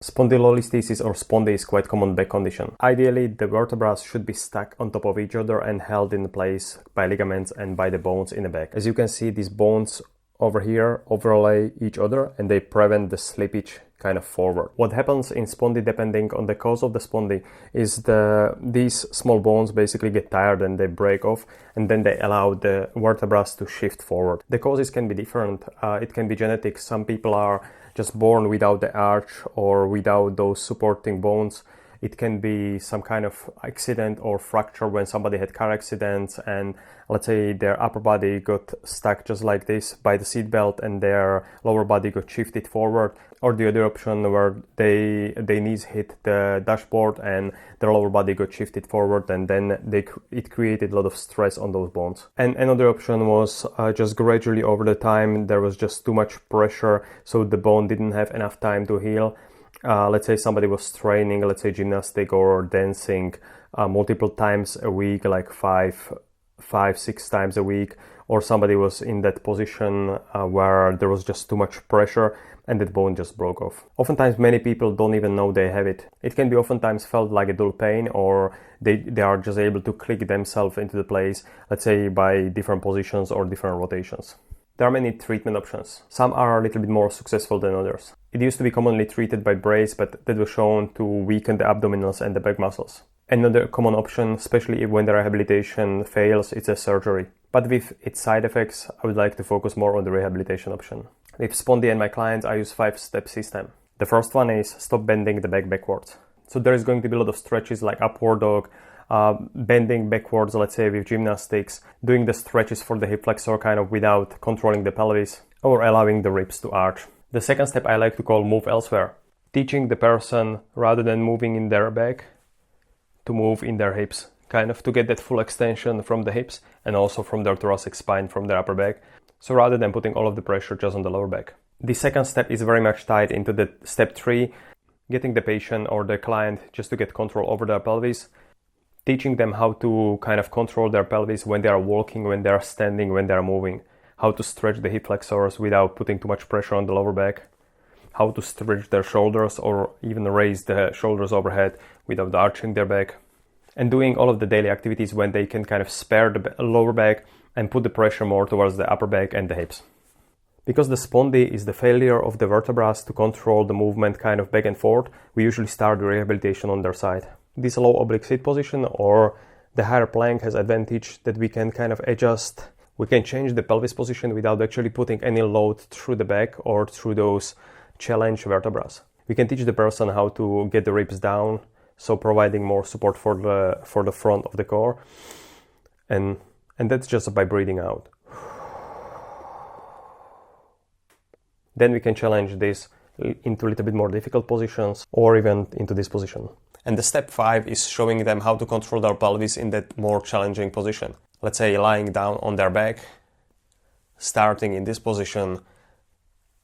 Spondylolisthesis or Spondy is quite common back condition. Ideally, the vertebrae should be stacked on top of each other and held in place by ligaments and by the bones in the back. As you can see, these bones over here overlay each other and they prevent the slippage kind of forward. What happens in Spondy, depending on the cause of the Spondy, is these small bones basically get tired and they break off, and then they allow the vertebrae to shift forward. The causes can be different. It can be genetic. Some people are just born without the arch or without those supporting bones. It can be some kind of accident or fracture when somebody had car accidents and let's say their upper body got stuck just like this by the seat belt and their lower body got shifted forward, or the other option where their knees hit the dashboard and their lower body got shifted forward, and then it created a lot of stress on those bones. And another option was just gradually over the time there was just too much pressure, so the bone didn't have enough time to heal. Let's say somebody was training, let's say gymnastic or dancing multiple times a week, like five, 6 times a week, or somebody was in that position where there was just too much pressure and that bone just broke off. Oftentimes many people don't even know they have it. It can be oftentimes felt like a dull pain, or they are just able to click themselves into the place, let's say by different positions or different rotations. There are many treatment options. Some are a little bit more successful than others. It used to be commonly treated by brace, but that was shown to weaken the abdominals and the back muscles. Another common option, especially when the rehabilitation fails, is a surgery. But with its side effects, I would like to focus more on the rehabilitation option. With Spondy and my clients, I use 5-step system. The first one is stop bending the back backwards. So there is going to be a lot of stretches like upward dog, bending backwards, let's say with gymnastics, doing the stretches for the hip flexor kind of without controlling the pelvis or allowing the ribs to arch. The second step I like to call move elsewhere. Teaching the person, rather than moving in their back, to move in their hips, kind of to get that full extension from the hips and also from their thoracic spine, from their upper back. So rather than putting all of the pressure just on the lower back. The second step is very much tied into the step 3, getting the patient or the client just to get control over their pelvis, teaching them how to kind of control their pelvis when they are walking, when they are standing, when they are moving, how to stretch the hip flexors without putting too much pressure on the lower back, how to stretch their shoulders or even raise the shoulders overhead without arching their back, and doing all of the daily activities when they can kind of spare the lower back and put the pressure more towards the upper back and the hips. Because the Spondy is the failure of the vertebrae to control the movement kind of back and forth, we usually start the rehabilitation on their side. This low oblique sit position or the higher plank has advantage that we can kind of adjust. We can change the pelvis position without actually putting any load through the back or through those challenge vertebrae. We can teach the person how to get the ribs down, so providing more support for the front of the core, and that's just by breathing out. Then we can challenge this into a little bit more difficult positions or even into this position. And the step 5 is showing them how to control their pelvis in that more challenging position. Let's say lying down on their back, starting in this position,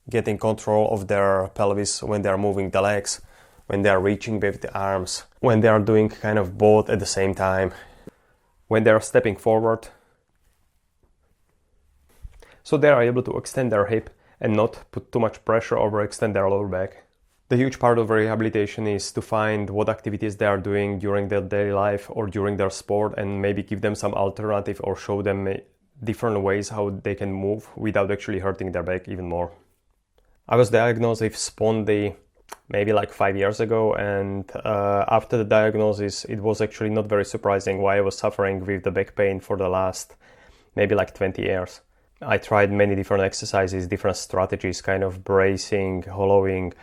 getting control of their pelvis when they are moving the legs, when they are reaching with the arms, when they are doing kind of both at the same time, when they are stepping forward. So they are able to extend their hip and not put too much pressure or extend their lower back. The huge part of rehabilitation is to find what activities they are doing during their daily life or during their sport, and maybe give them some alternative or show them different ways how they can move without actually hurting their back even more. I was diagnosed with Spondy maybe like 5 years ago, and after the diagnosis it was actually not very surprising why I was suffering with the back pain for the last maybe like 20 years. I tried many different exercises, different strategies, kind of bracing, hollowing,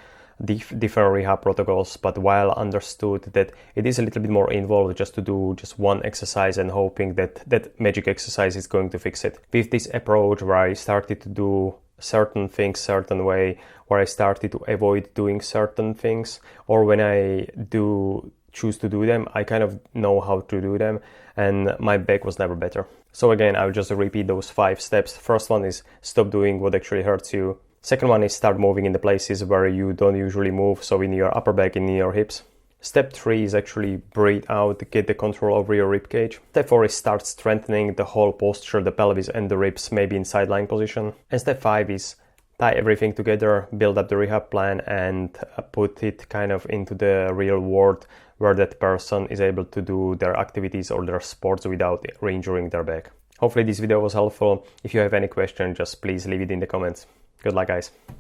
different rehab protocols, but while understood that it is a little bit more involved just to do just one exercise and hoping that that magic exercise is going to fix it. With this approach where I started to do certain things certain way, where I started to avoid doing certain things, or when I do choose to do them, I kind of know how to do them, and my back was never better. So again, I'll just repeat those 5 steps. First one is stop doing what actually hurts you. Second one is start moving in the places where you don't usually move, so in your upper back, in your hips. Step 3 is actually breathe out, get the control over your rib cage. Step 4 is start strengthening the whole posture, the pelvis and the ribs, maybe in side lying position. And step 5 is tie everything together, build up the rehab plan, and put it kind of into the real world where that person is able to do their activities or their sports without re-injuring their back. Hopefully this video was helpful. If you have any question, just please leave it in the comments. Good luck, guys.